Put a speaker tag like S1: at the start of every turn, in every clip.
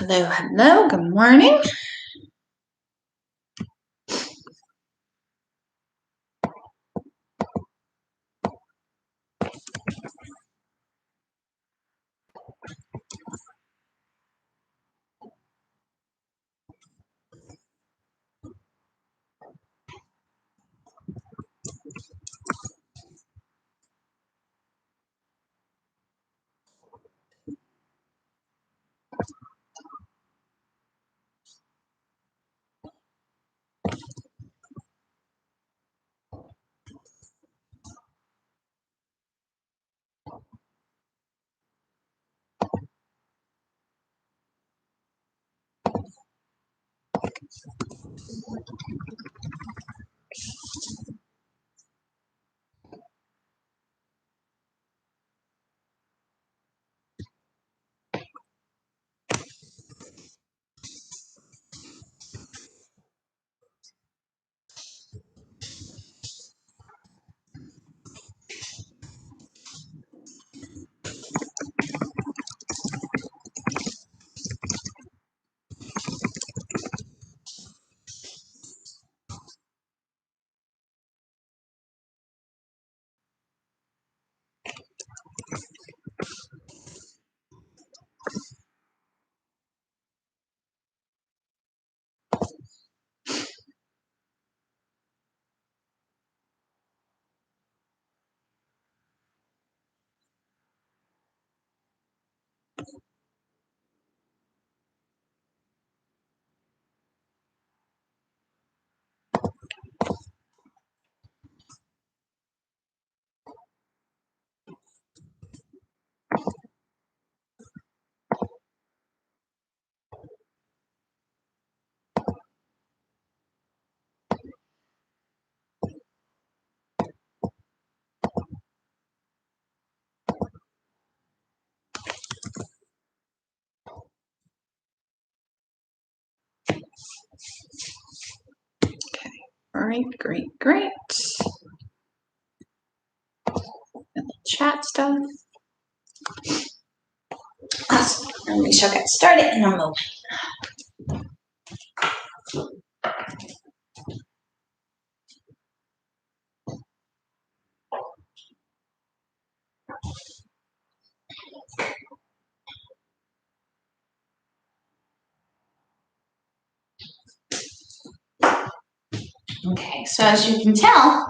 S1: Hello, hello, good morning. All right, great. Chat stuff. Awesome. And we shall get started in a moment. Okay, so as you can tell,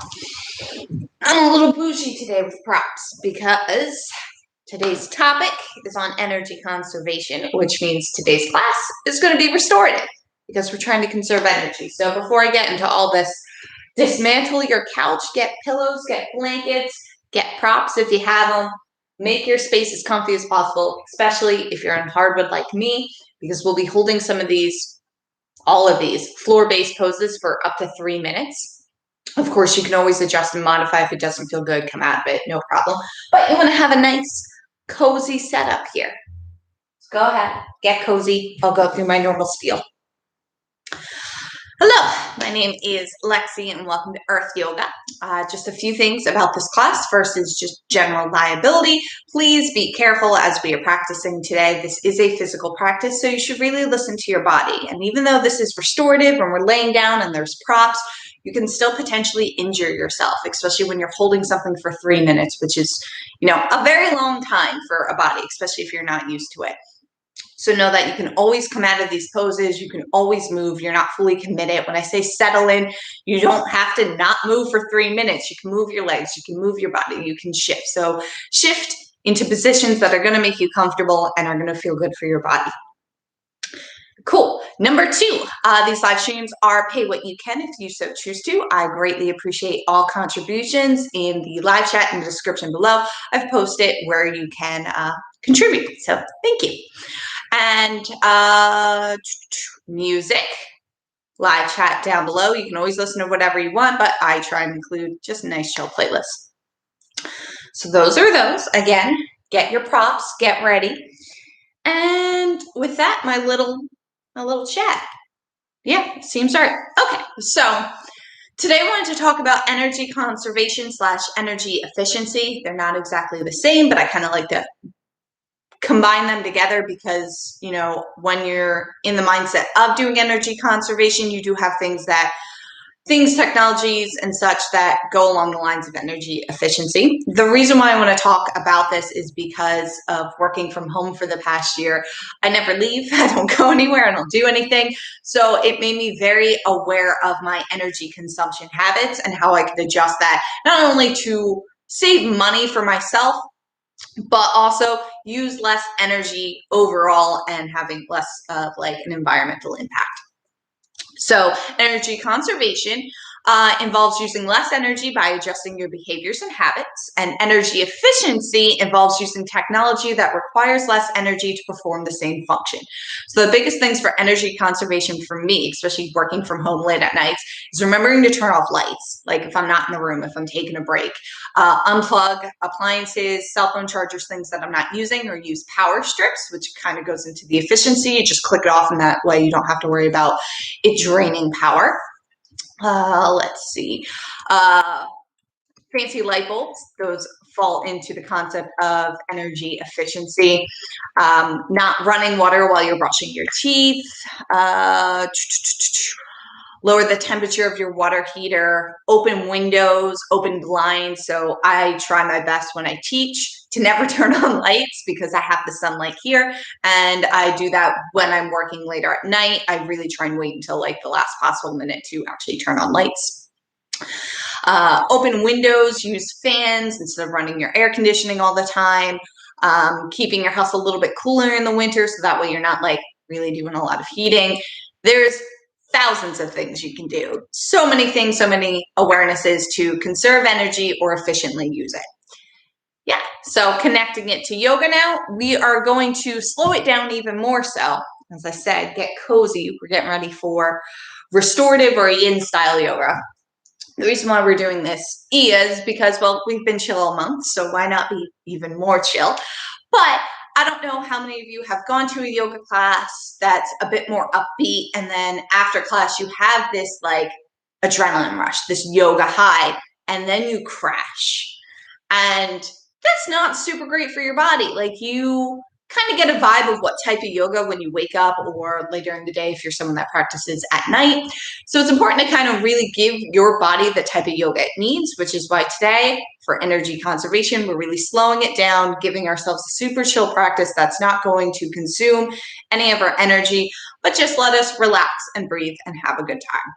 S1: I'm a little bougie today with props because today's topic is on energy conservation, which means today's class is going to be restorative because we're trying to conserve energy. So before I get into all this, dismantle your couch, get pillows, get blankets, get props if you have them. Make your space as comfy as possible, especially if you're on hardwood like me, because we'll be holding some of these, all of these floor-based poses for up to 3 minutes. Of course, you can always adjust and modify if it doesn't feel good, come out of it, no problem. But you want to have a nice, cozy setup here. So go ahead, get cozy. I'll go through my normal spiel. Hello, my name is Lexi and welcome to Earth Yoga. Just a few things about this class. First is just general liability. Please be careful as we are practicing today. This is a physical practice, so you should really listen to your body. And even though this is restorative and we're laying down and there's props, you can still potentially injure yourself, especially when you're holding something for 3 minutes, which is, a very long time for a body, especially if you're not used to it. So know that you can always come out of these poses. You can always move. You're not fully committed. When I say settle in, you don't have to not move for 3 minutes. You can move your legs. You can move your body. You can shift. So shift into positions that are going to make you comfortable and are going to feel good for your body. Cool. Number 2, these live streams are pay what you can if you so choose to. I greatly appreciate all contributions in the live chat in the description below. I've posted where you can contribute. So thank you. And music, live chat down below. You can always listen to whatever you want, but I try and include just a nice chill playlist. So those are those. Again, get your props, get ready. And with that, my little chat. Yeah, seems right. Okay, so today I wanted to talk about energy conservation / energy efficiency. They're not exactly the same, but I kind of like to combine them together because, you know, when you're in the mindset of doing energy conservation, you do have technologies and such that go along the lines of energy efficiency. The reason why I want to talk about this is because of working from home for the past year. I never leave. I don't go anywhere. I don't do anything. So it made me very aware of my energy consumption habits and how I could adjust that, not only to save money for myself, but also use less energy overall and having less of like an environmental impact. So energy conservation involves using less energy by adjusting your behaviors and habits, and energy efficiency involves using technology that requires less energy to perform the same function. So the biggest things for energy conservation for me, especially working from home late at nights, is remembering to turn off lights. Like if I'm not in the room, if I'm taking a break, unplug appliances, cell phone chargers, things that I'm not using, or use power strips, which kind of goes into the efficiency. You just click it off, and that way you don't have to worry about it draining power. Let's see. Fancy light bulbs, those fall into the concept of energy efficiency. Not running water while you're brushing your teeth. Lower the temperature of your water heater, open windows, open blinds. So I try my best when I teach to never turn on lights because I have the sunlight here. And I do that when I'm working later at night. I really try and wait until like the last possible minute to actually turn on lights. Open windows, use fans instead of running your air conditioning all the time. Keeping your house a little bit cooler in the winter so that way you're not like really doing a lot of heating. There's thousands of things you can do. So many things, so many awarenesses to conserve energy or efficiently use it. Yeah, so connecting it to yoga now, we are going to slow it down even more so. As I said, get cozy. We're getting ready for restorative or yin style yoga. The reason why we're doing this is because, well, we've been chill all month, so why not be even more chill? But I don't know how many of you have gone to a yoga class that's a bit more upbeat, and then after class you have this like adrenaline rush, this yoga high, and then you crash. And that's not super great for your body. Like you kind of get a vibe of what type of yoga when you wake up or later in the day if you're someone that practices at night. So it's important to kind of really give your body the type of yoga it needs, which is why today for energy conservation, we're really slowing it down, giving ourselves a super chill practice that's not going to consume any of our energy, but just let us relax and breathe and have a good time.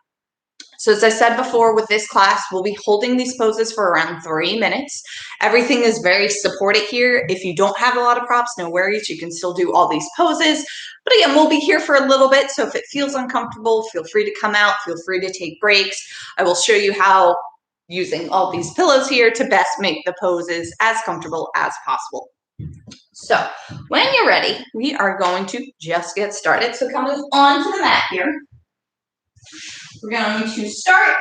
S1: So as I said before, with this class, we'll be holding these poses for around 3 minutes. Everything is very supported here. If you don't have a lot of props, no worries. You can still do all these poses. But again, we'll be here for a little bit. So if it feels uncomfortable, feel free to come out. Feel free to take breaks. I will show you how using all these pillows here to best make the poses as comfortable as possible. So when you're ready, we are going to just get started. So come onto the mat here. We're going to start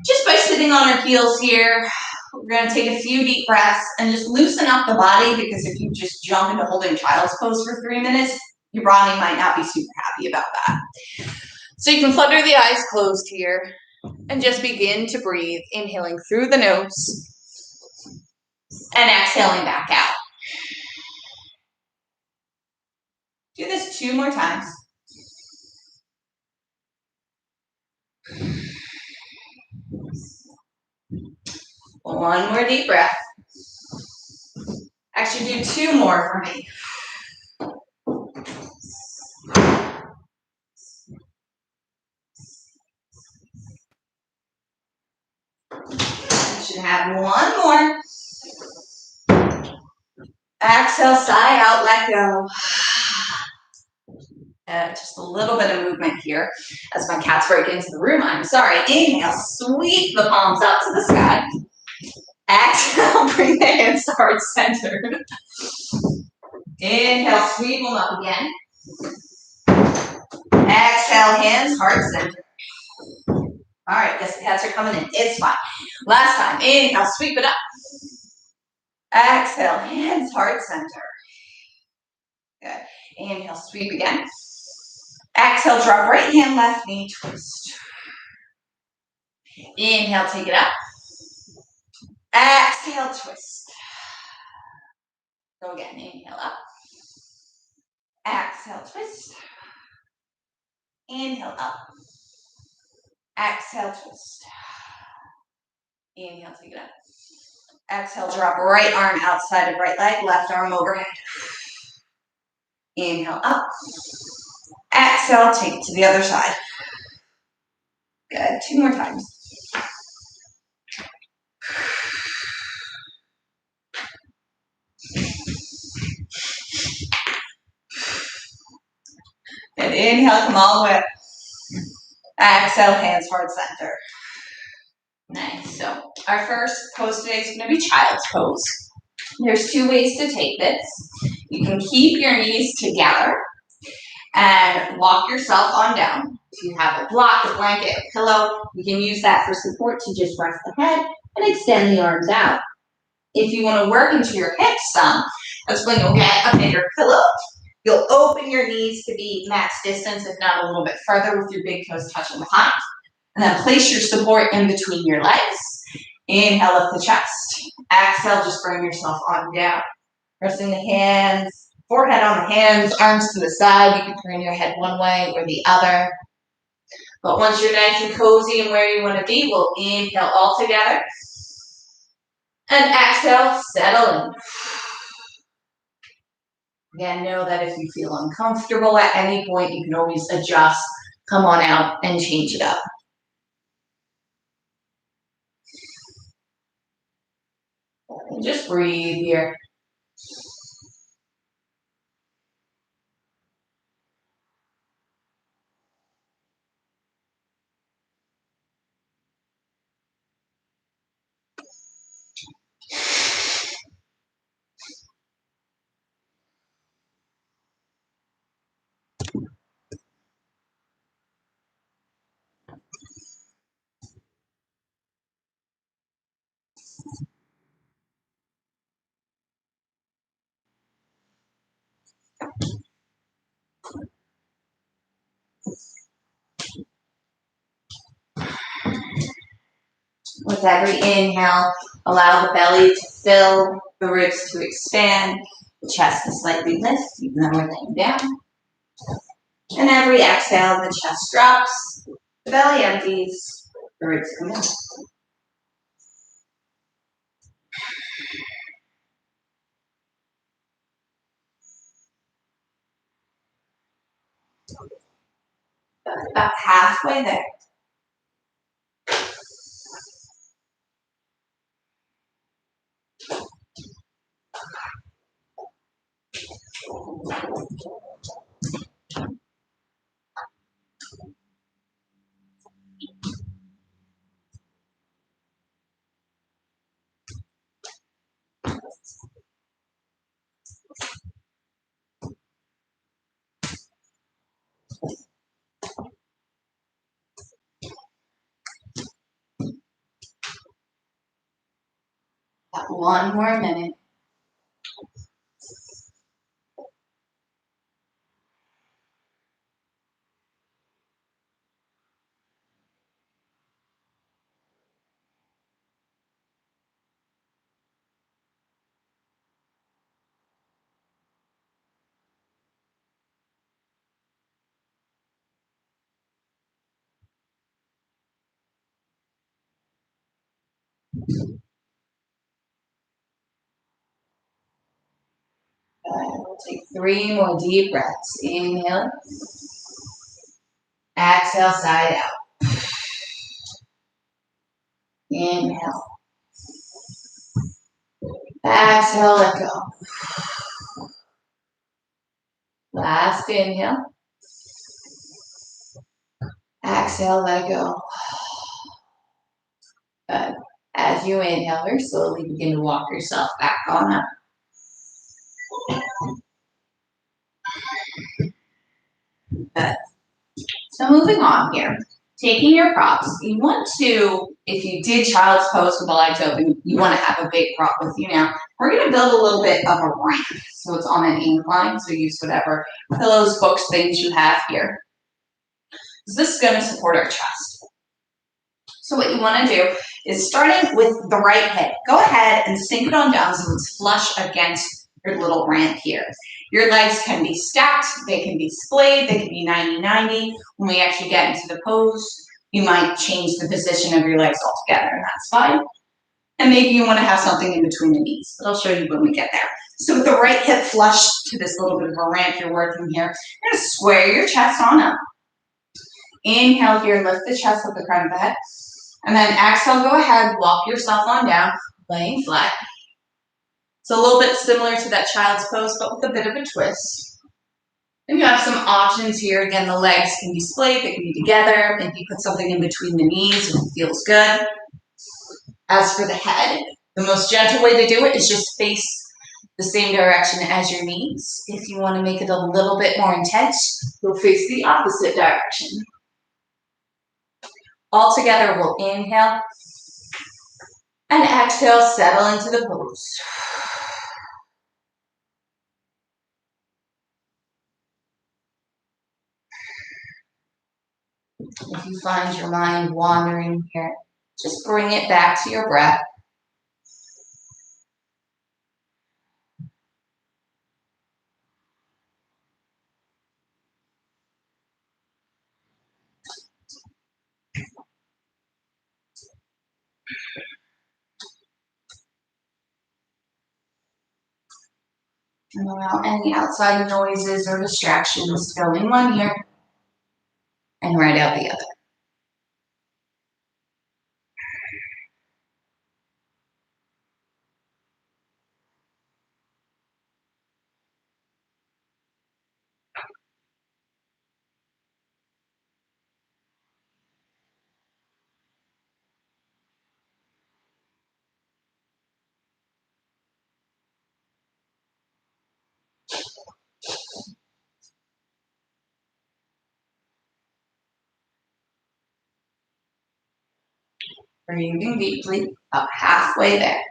S1: just by sitting on our heels here. We're going to take a few deep breaths and just loosen up the body, because if you just jump into holding child's pose for 3 minutes, your body might not be super happy about that. So you can flutter the eyes closed here and just begin to breathe, inhaling through the nose and exhaling back out. Do this 2 more times. One more deep breath. Actually, do 2 more for me. You should have 1 more. Exhale, sigh out, let go. Just a little bit of movement here as my cats break into the room. I'm sorry. Inhale, sweep the palms up to the sky. Exhale, bring the hands to heart center. Inhale, sweep them up again. Exhale, hands, heart center. All right, guess the cats are coming in. It's fine. Last time. Inhale, sweep it up. Exhale, hands, heart center. Good. Inhale, sweep again. Exhale, drop right hand, left knee, twist. Inhale, take it up. Exhale, twist. So again, inhale up. Exhale, twist. Inhale up. Exhale, twist. Inhale, take it up. Exhale, drop right arm outside of right leg, left arm overhead. Inhale up. Exhale, take it to the other side. Good, 2 more times. And inhale, come all the way up. Exhale, hands heart center. Nice. So our first pose today is going to be child's pose. There's 2 ways to take this. You can keep your knees together and walk yourself on down. If you have a block, a blanket, a pillow, you can use that for support to just rest the head and extend the arms out. If you want to work into your hips some, that's when you'll get a bigger pillow. You'll open your knees to be max distance, if not a little bit further, with your big toes touching behind. And then place your support in between your legs. Inhale up the chest. Exhale, just bring yourself on down. Pressing the hands, forehead on the hands, arms to the side. You can turn your head one way or the other. But once you're nice and cozy and where you want to be, we'll inhale all together. And exhale, settle in. Again, know that if you feel uncomfortable at any point, you can always adjust, come on out, and change it up. And just breathe here. With every inhale, allow the belly to fill, the ribs to expand, the chest to slightly lift, even though we're laying down. And every exhale, the chest drops, the belly empties, the ribs come in. About halfway there. About 1 more minute. We'll take 3 more deep breaths. Inhale. Exhale, side out. Inhale. Exhale, let go. Last inhale. Exhale, let go. Good. As you inhale, slowly begin to walk yourself back on up. Good. So moving on here, taking your props, you want to, if you did child's pose with the legs open, you want to have a big prop with you now. We're going to build a little bit of a ramp. So it's on an incline, so use whatever pillows, books, things you have here. So this is going to support our chest. So what you want to do is, starting with the right hip, go ahead and sink it on down so it's flush against your little ramp here. Your legs can be stacked, they can be splayed, they can be 90-90. When we actually get into the pose, you might change the position of your legs altogether, and that's fine. And maybe you want to have something in between the knees, but I'll show you when we get there. So with the right hip flush to this little bit of a ramp you're working here, you're going to square your chest on up. Inhale here, lift the chest with the crown of the head. And then exhale, go ahead, walk yourself on down, laying flat. So a little bit similar to that child's pose, but with a bit of a twist. And you have some options here. Again, the legs can be splayed, they can be together. Maybe you put something in between the knees if it feels good. As for the head, the most gentle way to do it is just face the same direction as your knees. If you want to make it a little bit more intense, you'll face the opposite direction. All together, we'll inhale and exhale, settle into the pose. If you find your mind wandering here, just bring it back to your breath. And allow any outside noises or distractions to go in one ear and right out the other. Breathing deeply, about halfway there.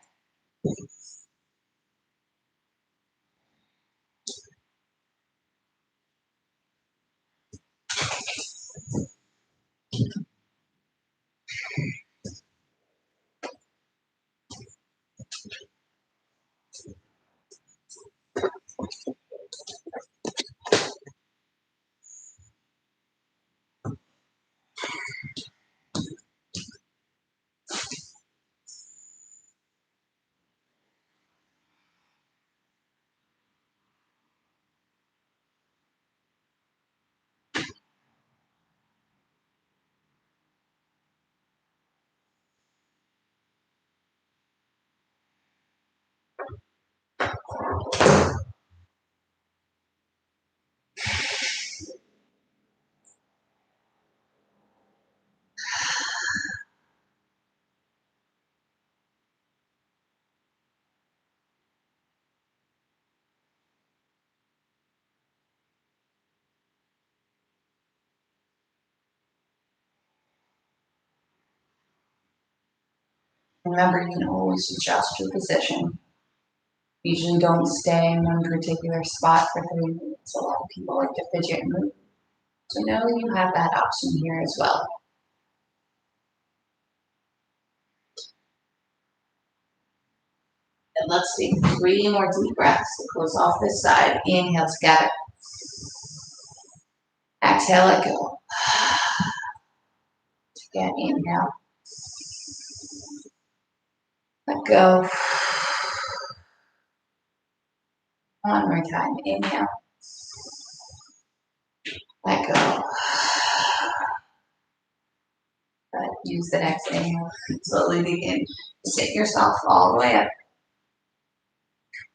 S1: Remember, you can always adjust your position. Usually don't stay in one particular spot for 3 minutes. A lot of people like to fidget and move. So know you have that option here as well. And let's take 3 more deep breaths to close off this side. Inhale together. Exhale, let go. Again, inhale. Let go. One more time. Inhale. Let go. But use the exhale. Slowly begin to sit yourself all the way up.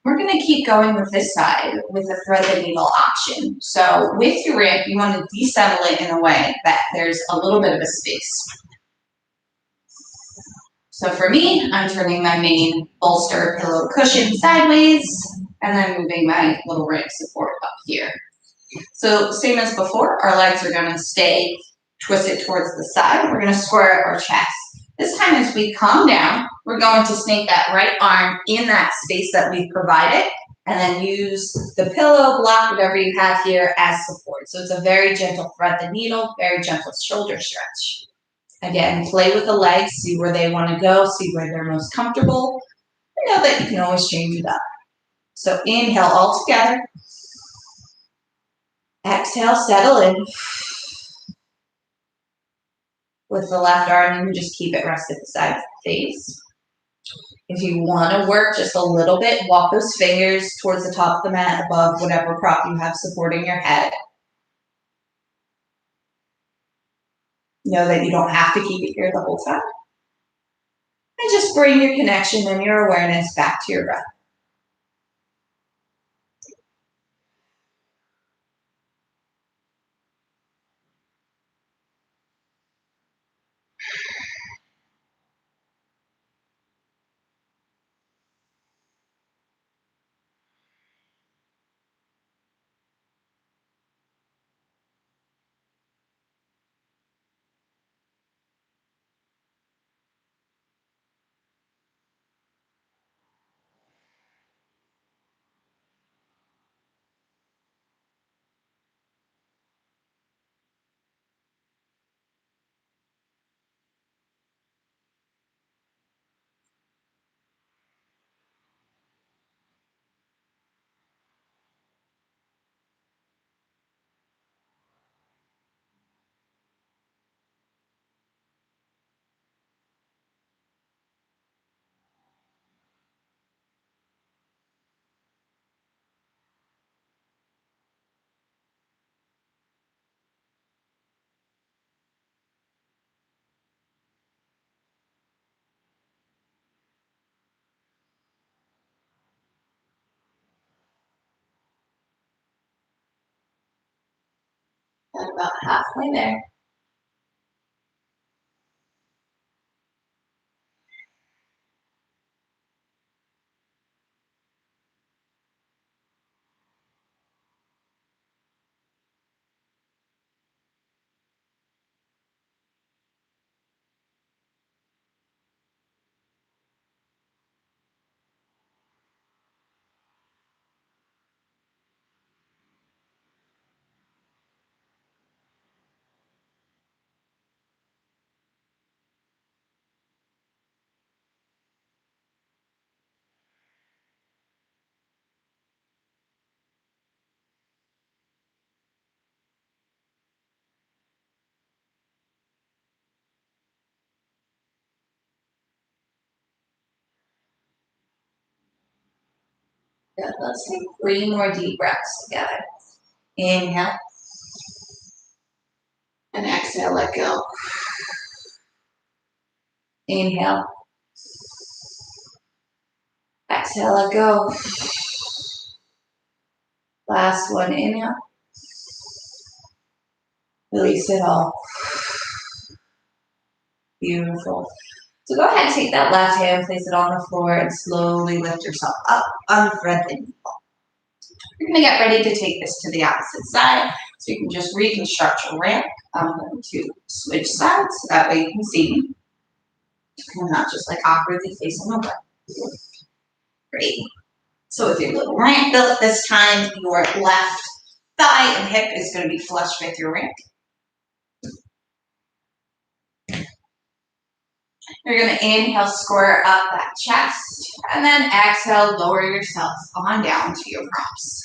S1: We're going to keep going with this side with the thread the needle option. So with your ramp, you want to desettle it in a way that there's a little bit of a space. So for me, I'm turning my main bolster pillow cushion sideways and then moving my little ramp support up here. So same as before, our legs are going to stay twisted towards the side. We're going to square our chest. This time as we come down, we're going to snake that right arm in that space that we've provided and then use the pillow, block, whatever you have here as support. So it's a very gentle thread the needle, very gentle shoulder stretch. Again, play with the legs, see where they want to go, see where they're most comfortable. You know that you can always change it up. So inhale all together. Exhale, settle in. With the left arm, you can just keep it rested beside the face. If you want to work just a little bit, walk those fingers towards the top of the mat above whatever prop you have supporting your head. Know that you don't have to keep it here the whole time. And just bring your connection and your awareness back to your breath. And about halfway there. Good. Let's take 3 more deep breaths together. Inhale. And exhale, let go. Inhale. Exhale, let go. Last one, inhale. Release it all. Beautiful. So go ahead and take that left hand, place it on the floor, and slowly lift yourself up, unthread the knee. You're going to get ready to take this to the opposite side, so you can just reconstruct your ramp. I'm going to switch sides, so that way you can see me. And not just like awkwardly facing over. Great. So with your little ramp built this time, your left thigh and hip is going to be flush with your ramp. You're going to inhale, square up that chest, and then exhale, lower yourself on down to your props.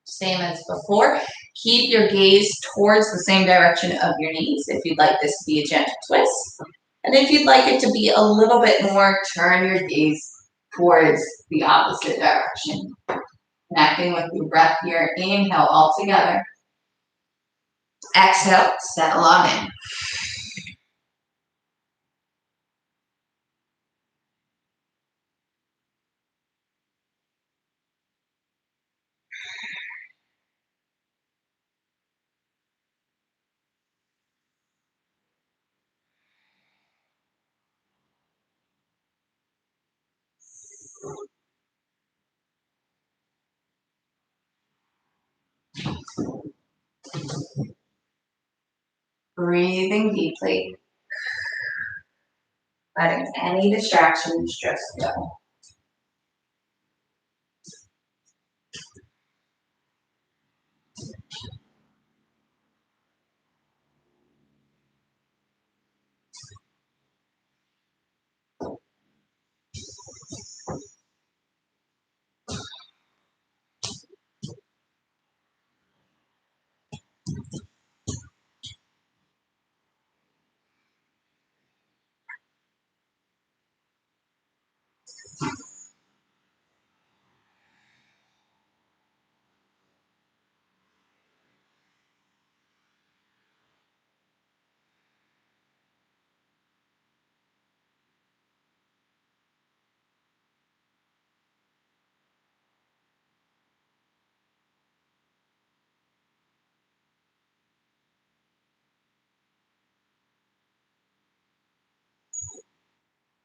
S1: Same as before, keep your gaze towards the same direction of your knees if you'd like this to be a gentle twist. And if you'd like it to be a little bit more, turn your gaze towards the opposite direction. Connecting with your breath here. Inhale all together. Exhale, settle on in. Breathing deeply. Letting any distractions just go.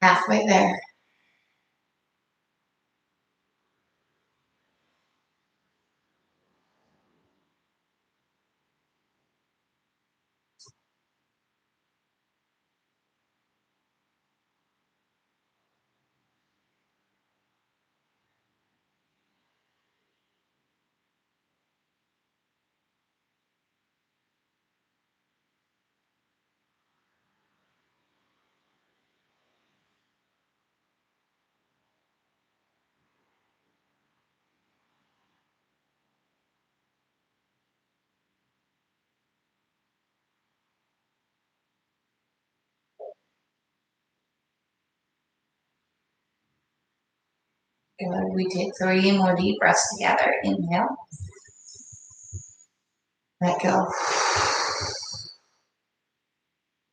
S1: Halfway there. Good. We take 3 more deep breaths together. Inhale. Let go.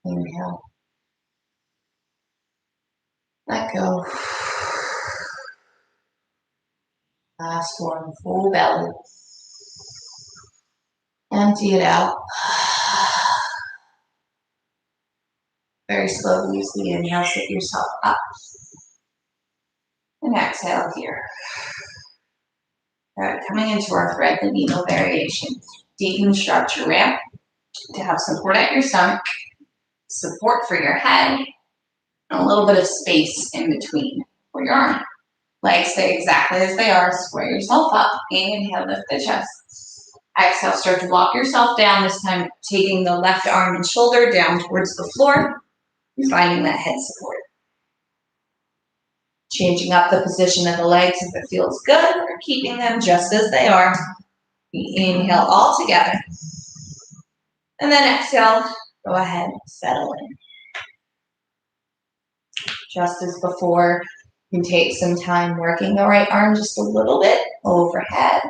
S1: Inhale. Let go. Last one. Full belly. Empty it out. Very slowly use the inhale, sit yourself up. And exhale here. All right, coming into our thread the needle variation. Deconstruct your ramp to have support at your stomach, support for your head, and a little bit of space in between for your arm. Legs stay exactly as they are. Square yourself up. Inhale, lift the chest. Exhale, start to walk yourself down, this time taking the left arm and shoulder down towards the floor and finding that head support. Changing up the position of the legs if it feels good, or keeping them just as they are. Inhale all together. And then exhale, go ahead, settle in. Just as before, you can take some time working the right arm just a little bit overhead,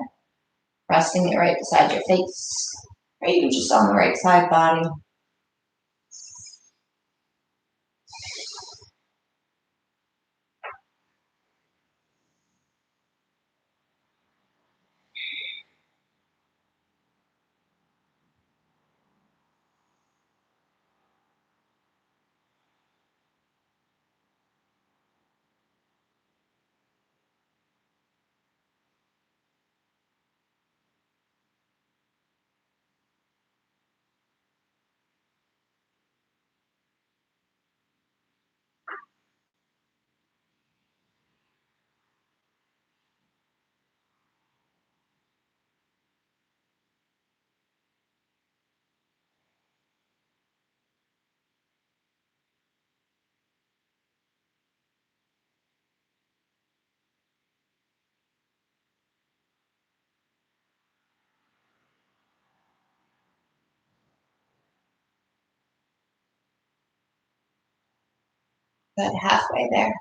S1: resting it right beside your face, or even just on the right side body. Good, halfway there.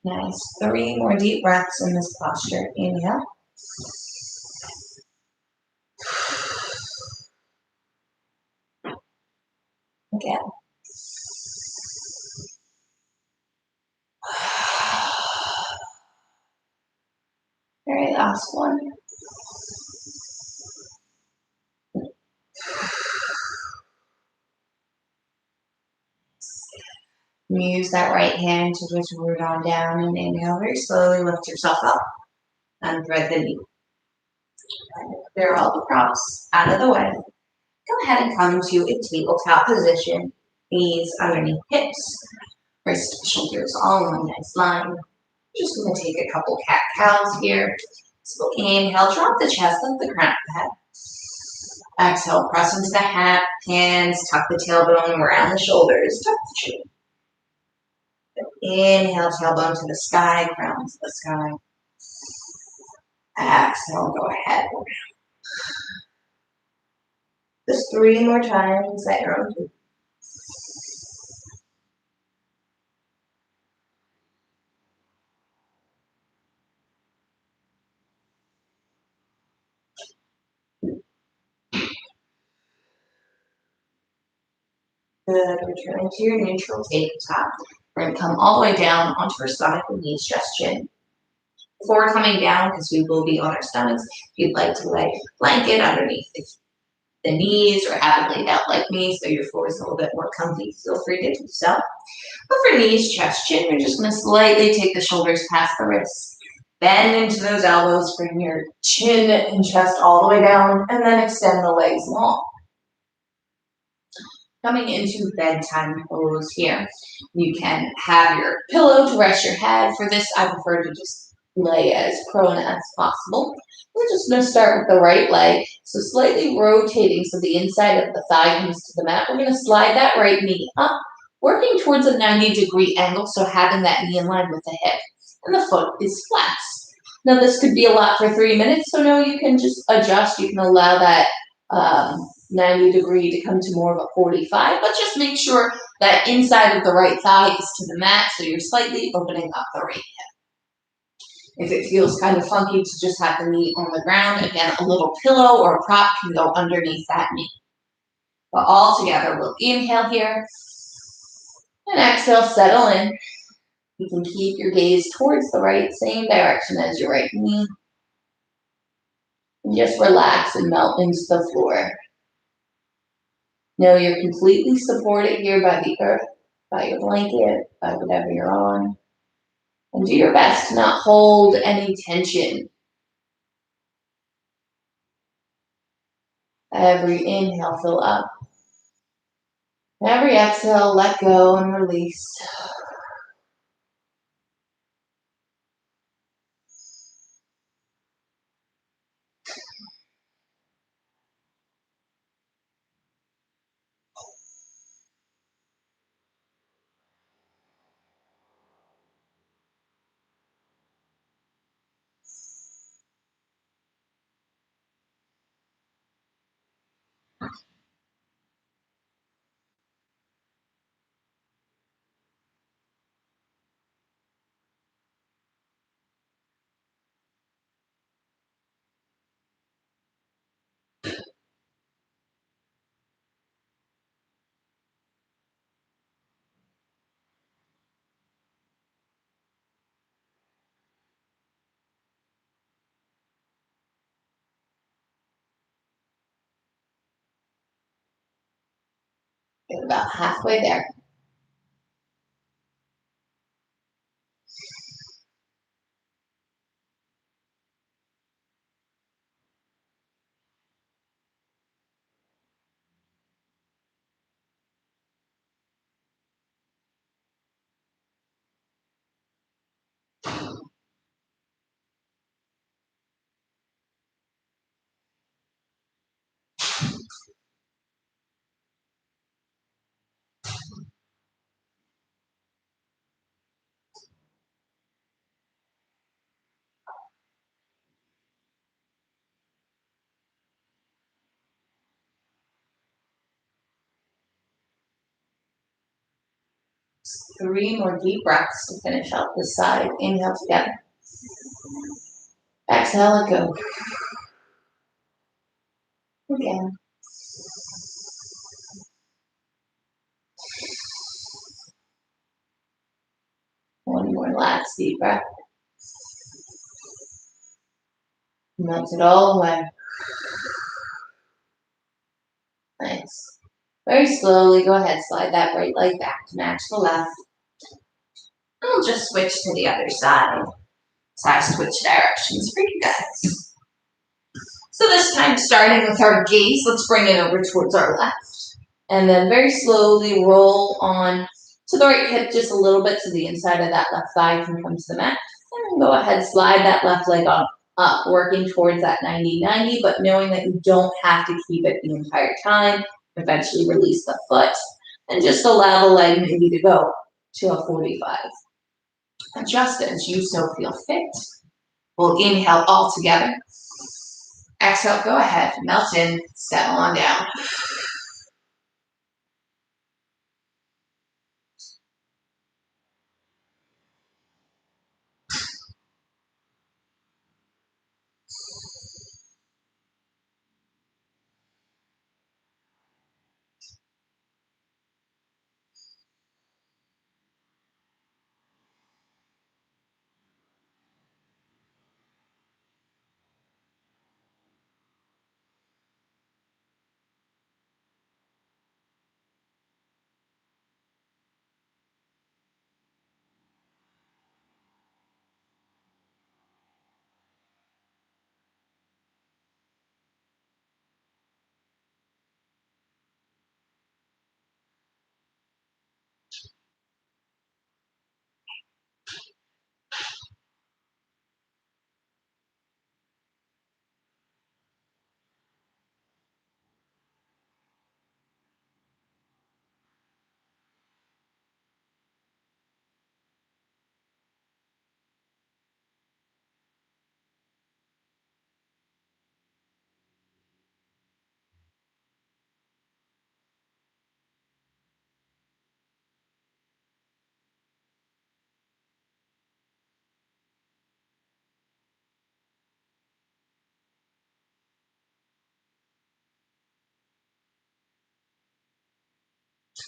S1: Nice. 3 more deep breaths in this posture. Inhale. Again. Very last one. Use that right hand to just root on down and inhale. Very slowly lift yourself up and thread the needle. Clear all the props out of the way. Go ahead and come to a tabletop position. Knees underneath hips. Wrist shoulders all in one nice line. Just going to take a couple cat-cows here. So inhale, drop the chest, lift the crown of the head. Exhale, press into the hands, tuck the tailbone around the shoulders, tuck the chin. Inhale, tailbone to the sky, crown to the sky. Exhale, go ahead. Just 3 more times at your own pace. Good. Returning to your neutral tabletop. We're going to come all the way down onto our stomach with knees, chest, chin. Before coming down, because we will be on our stomachs, if you'd like to lay a blanket underneath the knees or have it laid out like me so your floor is a little bit more comfy, feel free to do so. But for knees, chest, chin, you're just going to slightly take the shoulders past the wrists. Bend into those elbows, bring your chin and chest all the way down, and then extend the legs long. Coming into bedtime pose here. You can have your pillow to rest your head. For this, I prefer to just lay as prone as possible. We're just going to start with the right leg. So slightly rotating so the inside of the thigh comes to the mat. We're going to slide that right knee up, working towards a 90-degree angle, so having that knee in line with the hip. And the foot is flat. Now this could be a lot for 3 minutes, so no, you can just adjust. You can allow that 90-degree to come to more of a 45, but just make sure that inside of the right thigh is to the mat, so you're slightly opening up the right hip. If it feels kind of funky to just have the knee on the ground, again, a little pillow or a prop can go underneath that knee. But all together, we'll inhale here, and exhale, settle in. You can keep your gaze towards the right, same direction as your right knee. And just relax and melt into the floor. Know you're completely supported here by the earth, by your blanket, by whatever you're on. And do your best to not hold any tension. Every inhale, fill up. Every exhale, let go and release. Get about halfway there. Three more deep breaths to finish out this side. Inhale together. Exhale, let go. Again. One more last deep breath. Melt it all away. Nice. Very slowly, go ahead, slide that right leg back to match the left. And we'll just switch to the other side. So I switch directions for you guys. So this time, starting with our gaze, let's bring it over towards our left. And then very slowly roll on to the right hip just a little bit so the inside of that left thigh can come to the mat. And then go ahead, slide that left leg on working towards that 90-90, but knowing that you don't have to keep it the entire time. Eventually release the foot and just allow the leg maybe to go to a 45. Adjust as you so feel fit. We'll inhale all together. Exhale, go ahead, melt in, settle on down.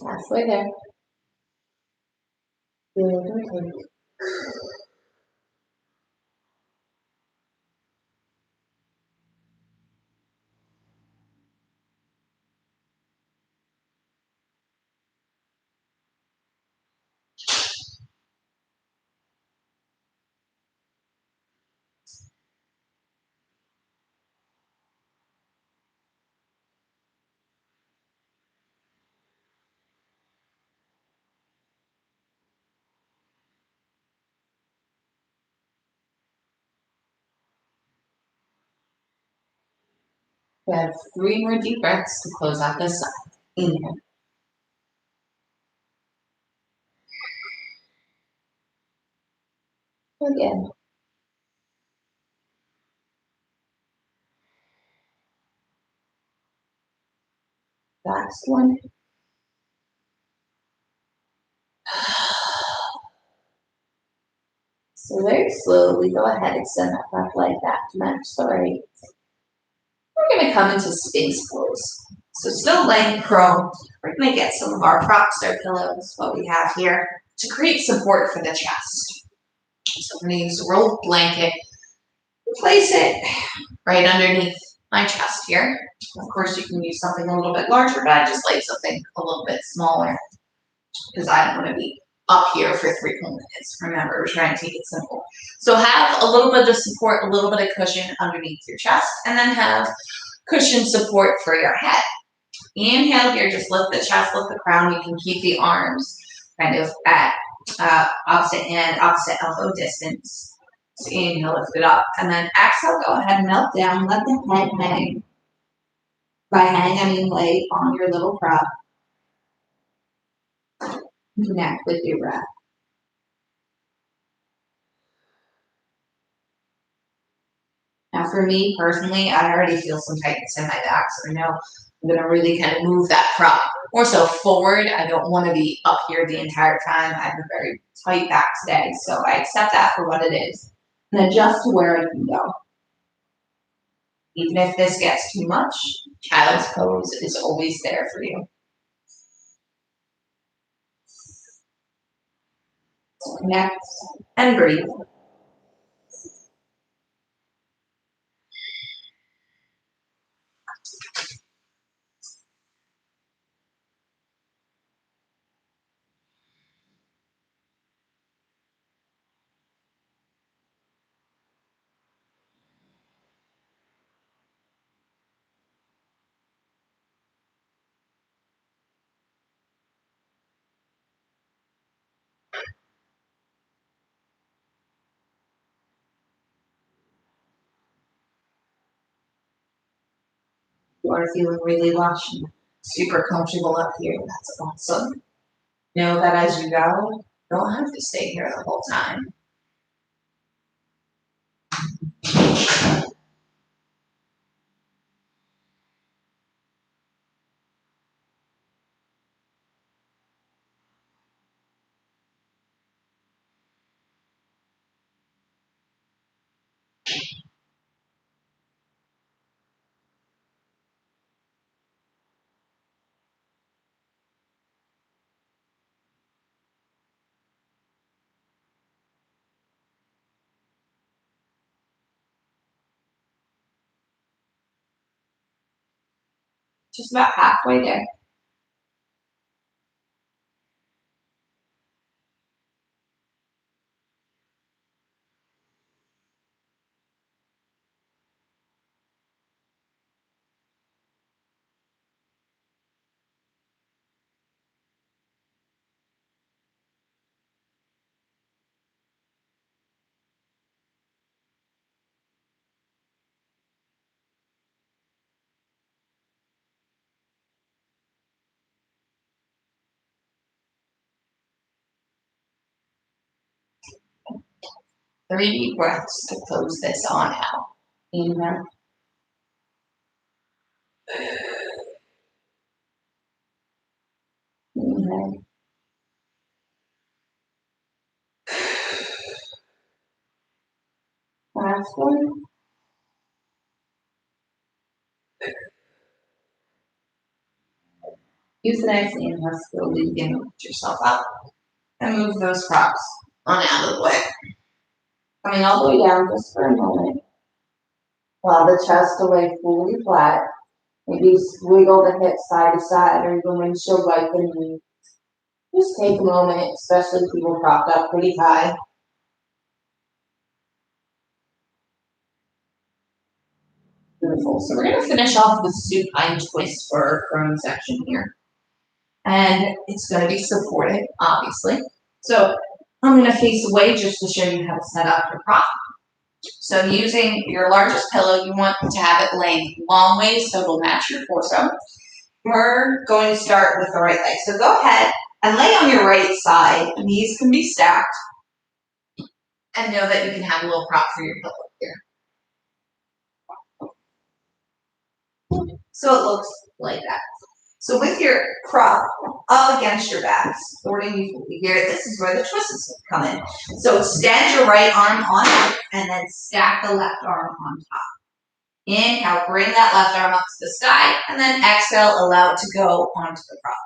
S1: Halfway there. Good. We have 3 more deep breaths to close out this side. Inhale. Again. Last one. So very slowly, go ahead, extend that left leg back to match the right. We're going to come into Sphinx pose. So still laying prone, we're going to get some of our props or pillows, what we have here, to create support for the chest. So I'm going to use a rolled blanket, place it right underneath my chest here. Of course, you can use something a little bit larger, but I just like something a little bit smaller because I don't want to be up here for 3 whole minutes. Remember, we're trying to keep it simple. So have a little bit of support, a little bit of cushion underneath your chest, and then have cushion support for your head. Inhale here, just lift the chest, lift the crown. You can keep the arms kind of at opposite hand, opposite elbow distance. So inhale, lift it up. And then exhale, go ahead and melt down. Let the head hang. By hang, I mean lay on your little prop. Connect with your breath. Now for me personally, I already feel some tightness in my back, so I know I'm going to really kind of move that prop more so forward. I don't want to be up here the entire time. I have a very tight back today, so I accept that for what it is and adjust to where I can go. Even if this gets too much, child's pose is always there for you. So connect and breathe. are feeling really lush and super comfortable up here. That's awesome. Know that as you go, you don't have to stay here the whole time. Just about halfway there. Three deep breaths to close this on out. Inhale. Inhale. Last one. Use the next inhale to slowly begin to lift yourself up and move those props on out of the way. Coming all the way down just for a moment. Allow the chest to lay fully flat. Maybe wiggle the hips side to side or even windshield wipe the knee. Just take a moment, especially if people propped up pretty high. Beautiful. So we're going to finish off with supine twist for our prone section here. And it's going to be supported, obviously. So I'm going to face away just to show you how to set up your prop. So using your largest pillow, you want to have it laying long ways so it'll match your torso. We're going to start with the right leg. So go ahead and lay on your right side. Knees can be stacked. And know that you can have a little prop for your pillow here. So it looks like that. So with your prop up against your back, supporting you here, this is where the twist is come in. So extend your right arm on up and then stack the left arm on top. Inhale, bring that left arm up to the sky, and then exhale, allow it to go onto the prop.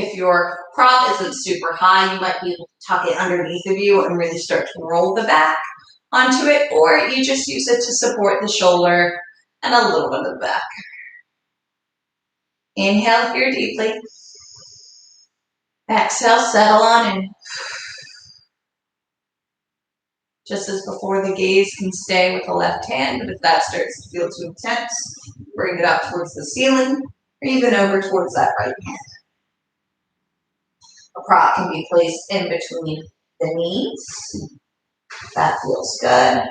S1: If your prop isn't super high, you might be able to tuck it underneath of you and really start to roll the back onto it, or you just use it to support the shoulder and a little bit of the back. Inhale here deeply. Exhale, settle on in. Just as before, the gaze can stay with the left hand, but if that starts to feel too intense, bring it up towards the ceiling or even over towards that right hand. A prop can be placed in between the knees. That feels good.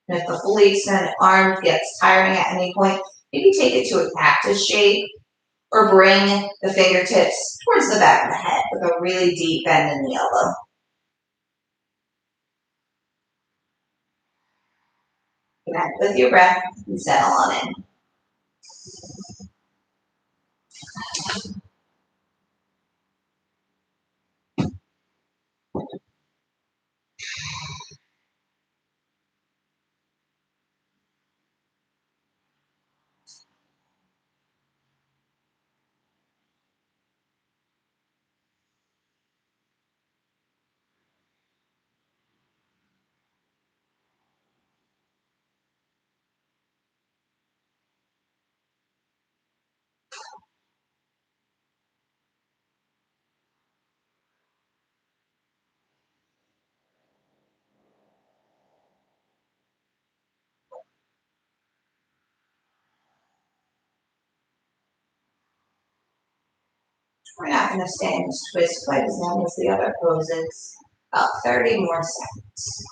S1: And if the fully extended arm gets tiring at any point, maybe take it to a cactus shape or bring the fingertips towards the back of the head with a really deep bend in the elbow. Connect with your breath and settle on in. We're not going to stay in this twist quite as long as the other poses, about 30 more seconds.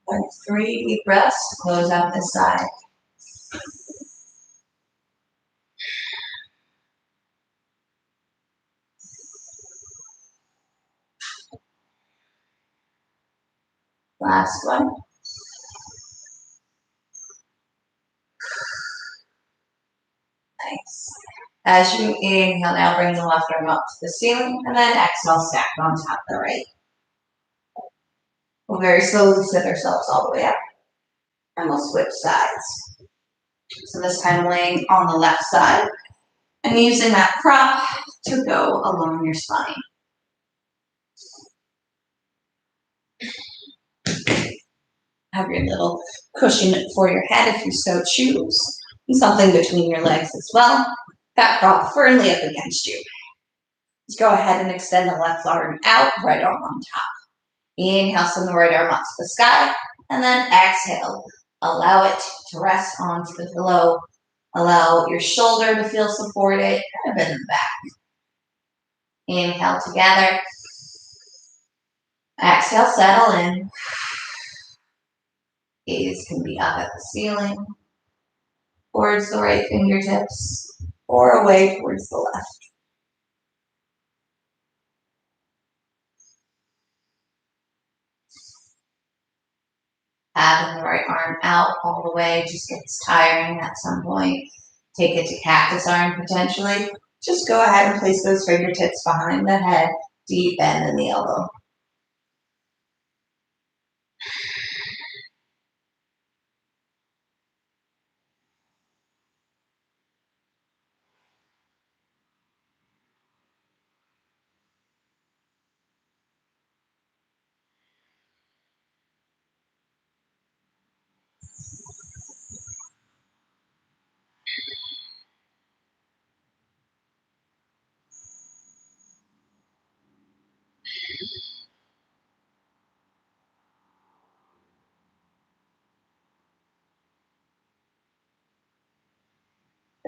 S1: And 3 deep breaths to close out this side. Last one. Nice. As you inhale, now bring the left arm up to the ceiling, and then exhale, stack on top of the right. We'll very slowly sit ourselves all the way up, and we'll switch sides. So this time laying on the left side, and using that prop to go along your spine. Have your little cushion for your head if you so choose, and something between your legs as well. That prop firmly up against you. Let's go ahead and extend the left arm out, right arm on top. Inhale, send the right arm up to the sky, and then exhale. Allow it to rest onto the pillow. Allow your shoulder to feel supported, kind of in the back. Inhale together. Exhale, settle in. Gaze can be up at the ceiling, towards the right fingertips, or away towards the left. Having the right arm out all the way just gets tiring at some point. Take it to cactus arm potentially. Just go ahead and place those fingertips behind the head, deep bend in the elbow.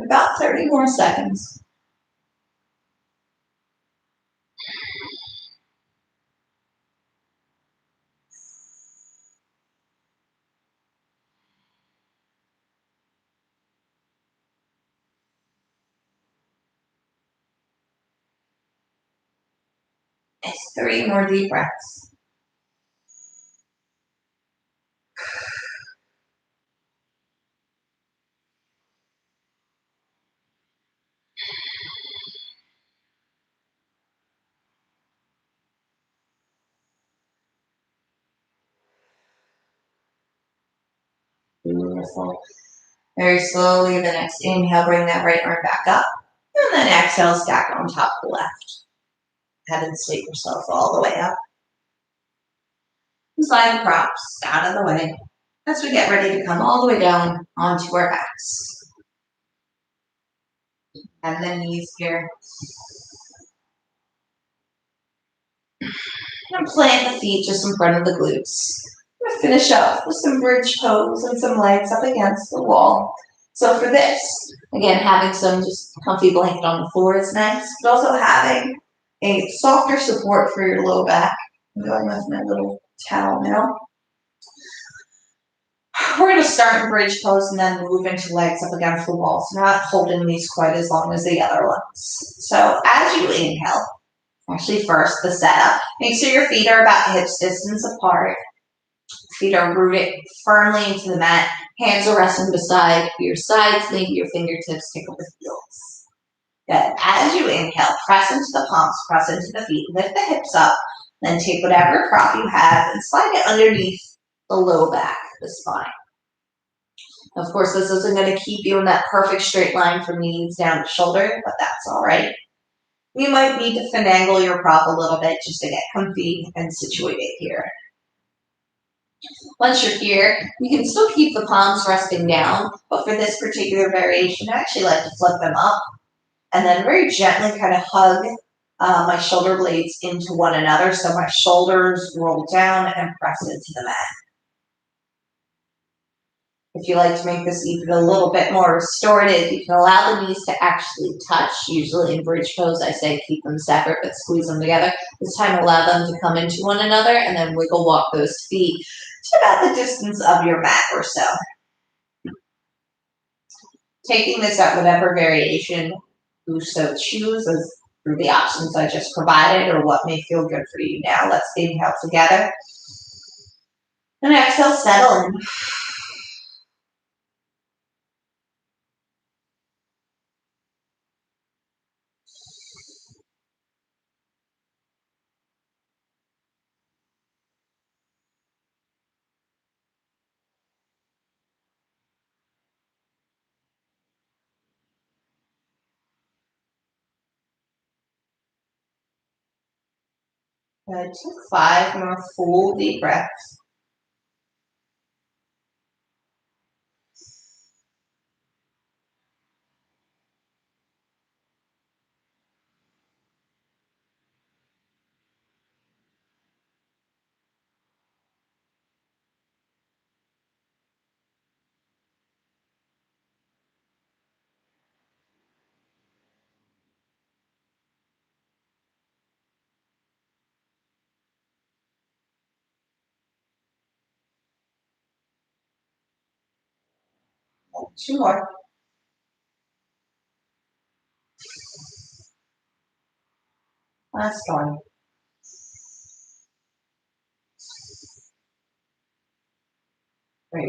S1: About 30 more seconds. It's 3 more deep breaths. Beautiful. Very slowly, the next inhale, bring that right arm back up. And then exhale, stack on top of the left. Head and sleep yourself all the way up. Slide the props out of the way as we get ready to come all the way down onto our backs. And the knees here. And plant the feet just in front of the glutes. I'm going to finish up with some bridge pose and some legs up against the wall. So for this, again, having some just comfy blanket on the floor is nice, but also having a softer support for your low back. I'm going with my little towel now. We're going to start in bridge pose and then move into legs up against the wall. So not holding these quite as long as the other ones. So as you inhale, actually first the setup, make sure your feet are about hips distance apart. Feet are rooted firmly into the mat. Hands are resting beside your sides. Maybe your fingertips tickle the heels. Good. As you inhale, press into the palms, press into the feet, lift the hips up, then take whatever prop you have and slide it underneath the low back, the spine. Of course, this isn't going to keep you in that perfect straight line from knees down to shoulder, but that's all right. You might need to finagle your prop a little bit just to get comfy and situated here. Once you're here, you can still keep the palms resting down, but for this particular variation, I actually like to flip them up and then very gently kind of hug my shoulder blades into one another so my shoulders roll down and press into the mat. If you like to make this even a little bit more restorative, you can allow the knees to actually touch. Usually in bridge pose, I say keep them separate, but squeeze them together. This time, allow them to come into one another, and then wiggle walk those feet to about the distance of your mat or so. Taking this at whatever variation you so choose, as through the options I just provided, or what may feel good for you now. Let's inhale together. And exhale, settle in. Good. Take 5 more full deep breaths. And 2 more. Last one. Great.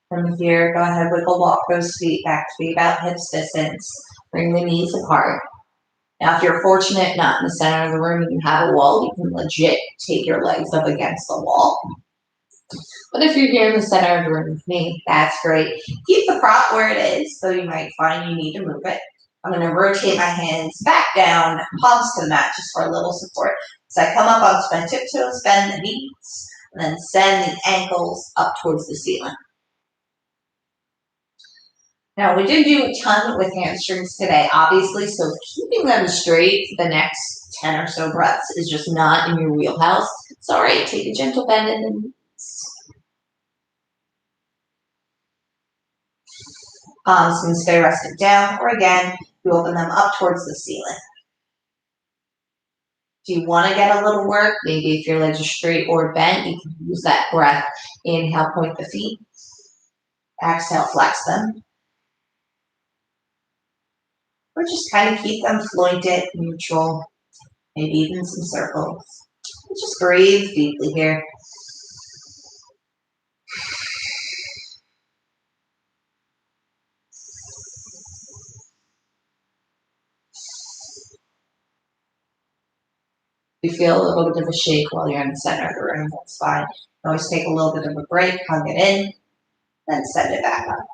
S1: From here, go ahead, wiggle walk those feet back to be about hips distance. Bring the knees apart. Now, if you're fortunate not in the center of the room and you have a wall, you can legit take your legs up against the wall. But if you're here in the center of the room with me, that's great. Keep the prop where it is, though you might find you need to move it. I'm going to rotate my hands back down, palms to the mat just for a little support. So I come up onto my tiptoes, bend the knees, and then send the ankles up towards the ceiling. Now, we did do a ton with hamstrings today, obviously, so keeping them straight for the next 10 or so breaths is just not in your wheelhouse. It's all right. Take a gentle bend in the knees. Palms can stay rested down, or again, you open them up towards the ceiling. If you want to get a little work, maybe if your legs are straight or bent, you can use that breath. Inhale, point the feet. Exhale, flex them. Or just kind of keep them floated, neutral, maybe even some circles. Just breathe deeply here. If you feel a little bit of a shake while you're in the center of the room, that's fine. You can always take a little bit of a break, hug it in, then send it back up.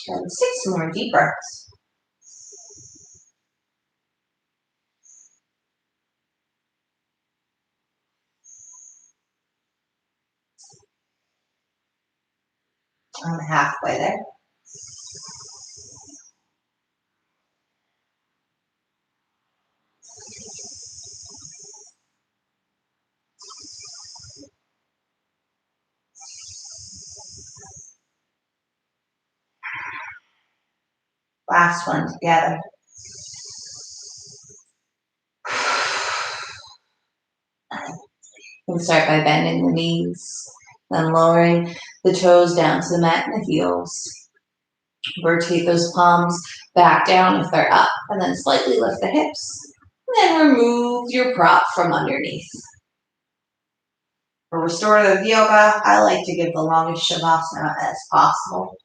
S1: And 6 more deep breaths. I'm halfway there. Last one together. You can start by bending the knees, then lowering the toes down to the mat and the heels. Rotate those palms back down if they're up, and then slightly lift the hips. And then remove your prop from underneath. For restorative yoga, I like to give the longest shavasana as possible.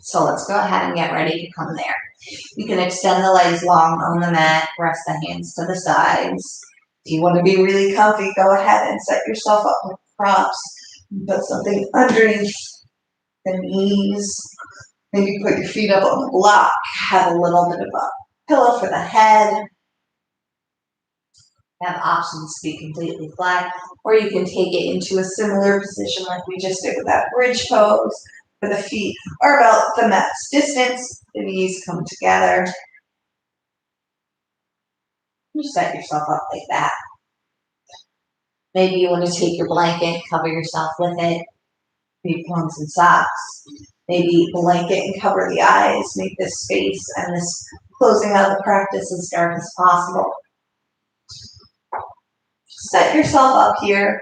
S1: So let's go ahead and get ready to come there. You can extend the legs long on the mat, rest the hands to the sides. If you want to be really comfy, go ahead and set yourself up with props. Put something underneath the knees. Maybe put your feet up on the block. Have a little bit of a pillow for the head. Have options to be completely flat, or you can take it into a similar position like we just did with that bridge pose, where the feet are about the mat's distance, the knees come together, Just set yourself up like that. Maybe you want to take your blanket, cover yourself with it, maybe put on some socks, maybe blanket and cover the eyes, make this space and this closing out the practice as dark as possible. Set yourself up here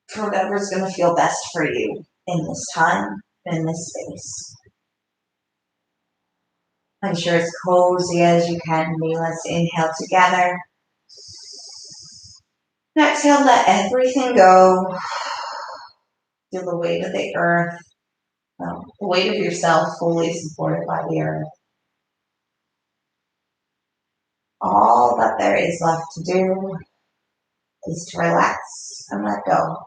S1: for whatever's going to feel best for you in this time, in this space. Make sure as cozy as you can be. Let's inhale together. Exhale, let everything go. Feel the weight of the earth, the weight of yourself fully supported by the earth. All that there is left to do is to relax and let go.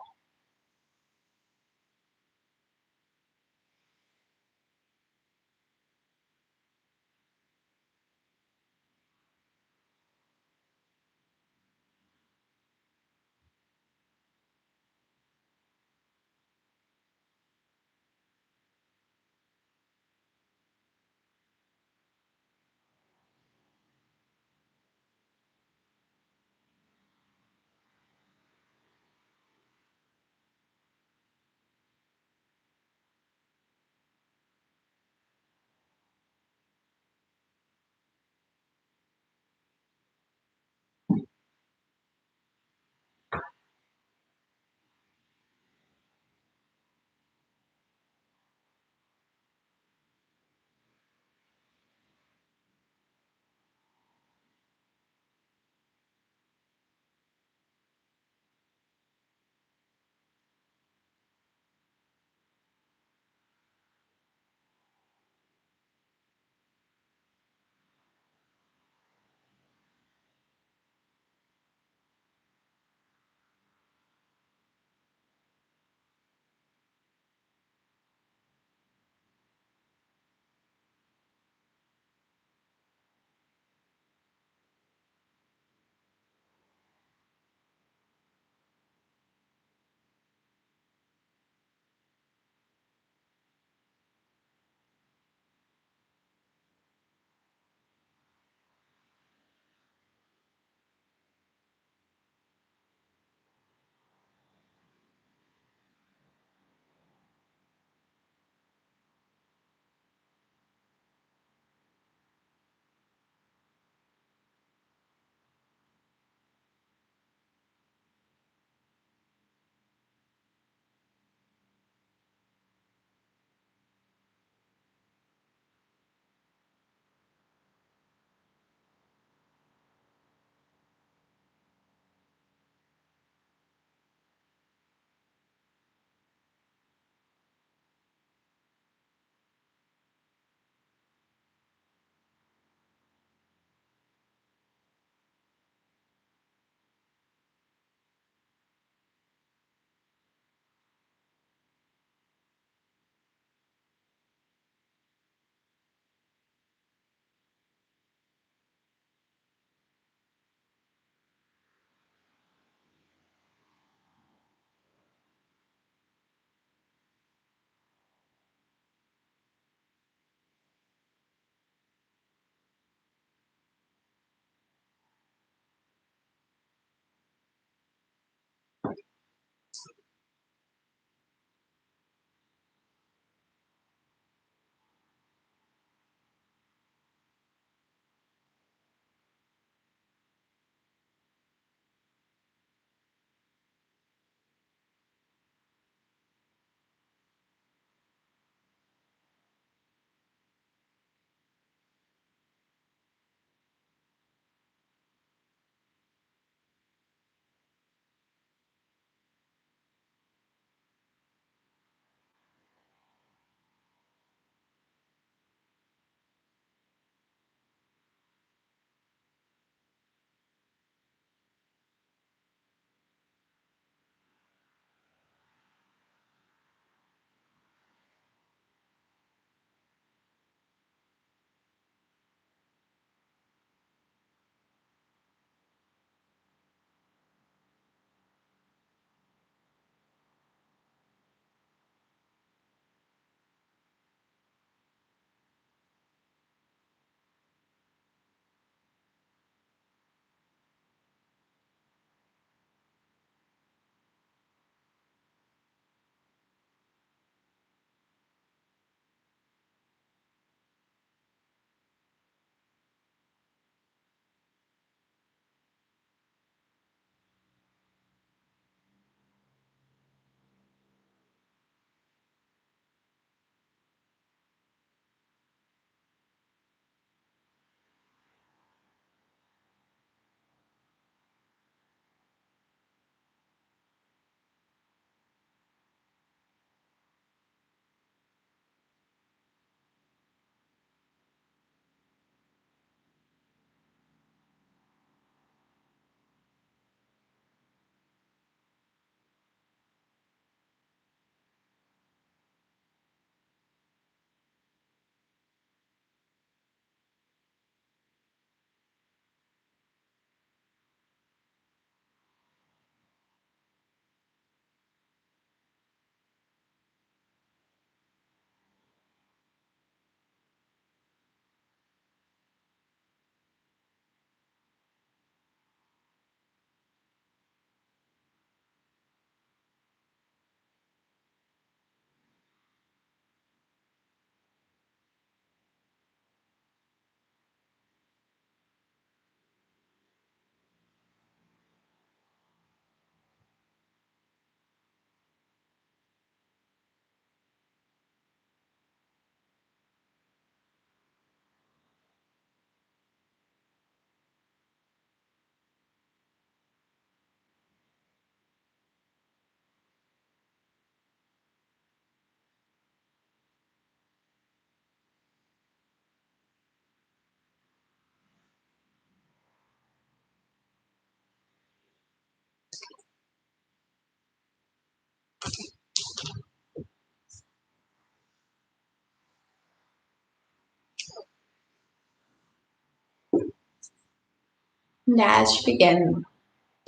S1: And as you begin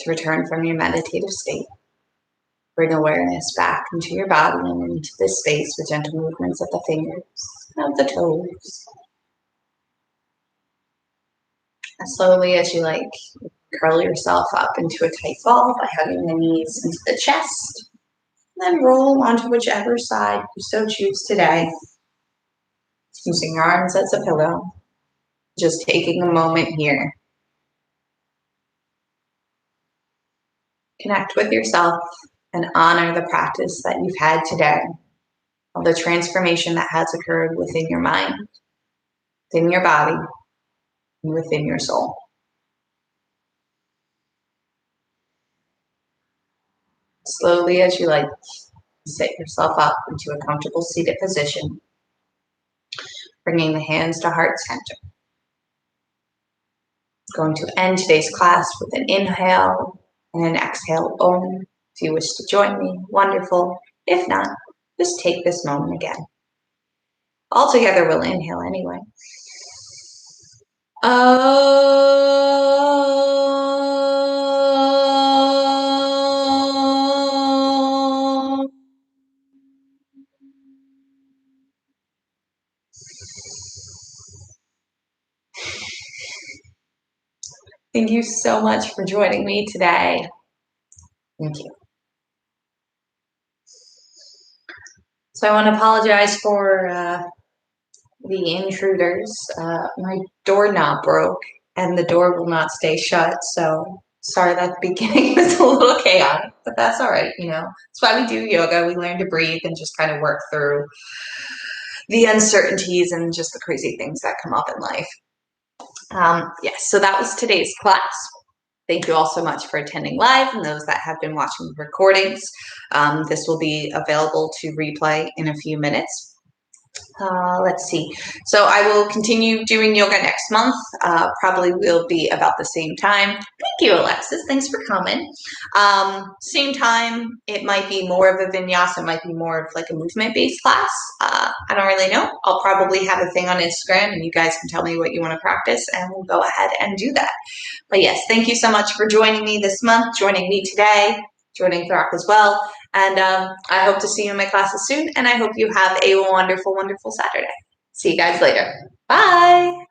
S1: to return from your meditative state, bring awareness back into your body and into this space with gentle movements of the fingers, of the toes. As slowly as you like, curl yourself up into a tight ball by hugging the knees into the chest. Then roll onto whichever side you so choose today, using your arms as a pillow. Just taking a moment here. Connect with yourself and honor the practice that you've had today, all the transformation that has occurred within your mind, within your body, and within your soul. Slowly, as you like, sit yourself up into a comfortable seated position, bringing the hands to heart center. Going to end today's class with an inhale and an exhale. Om. If you wish to join me, wonderful. If not, just take this moment again. All together, we'll inhale anyway. Thank you so much for joining me today. Thank you. So I want to apologize for the intruders. My doorknob broke and the door will not stay shut. So sorry that the beginning was a little chaotic, but that's all right. You know, that's why we do yoga. We learn to breathe and just kind of work through the uncertainties and just the crazy things that come up in life. Yes, so that was today's class. Thank you all so much for attending live and those that have been watching the recordings. This will be available to replay in a few minutes. Let's see. So I will continue doing yoga next month. Probably will be about the same time. Thank you, Alexis. Thanks for coming. Same time, it might be more of a vinyasa. It might be more of like a movement-based class. I don't really know. I'll probably have a thing on Instagram and you guys can tell me what you want to practice and we'll go ahead and do that. But yes, thank you so much for joining me this month, joining me today, joining Thrak as well. And I hope to see you in my classes soon. And I hope you have a wonderful, wonderful Saturday. See you guys later. Bye.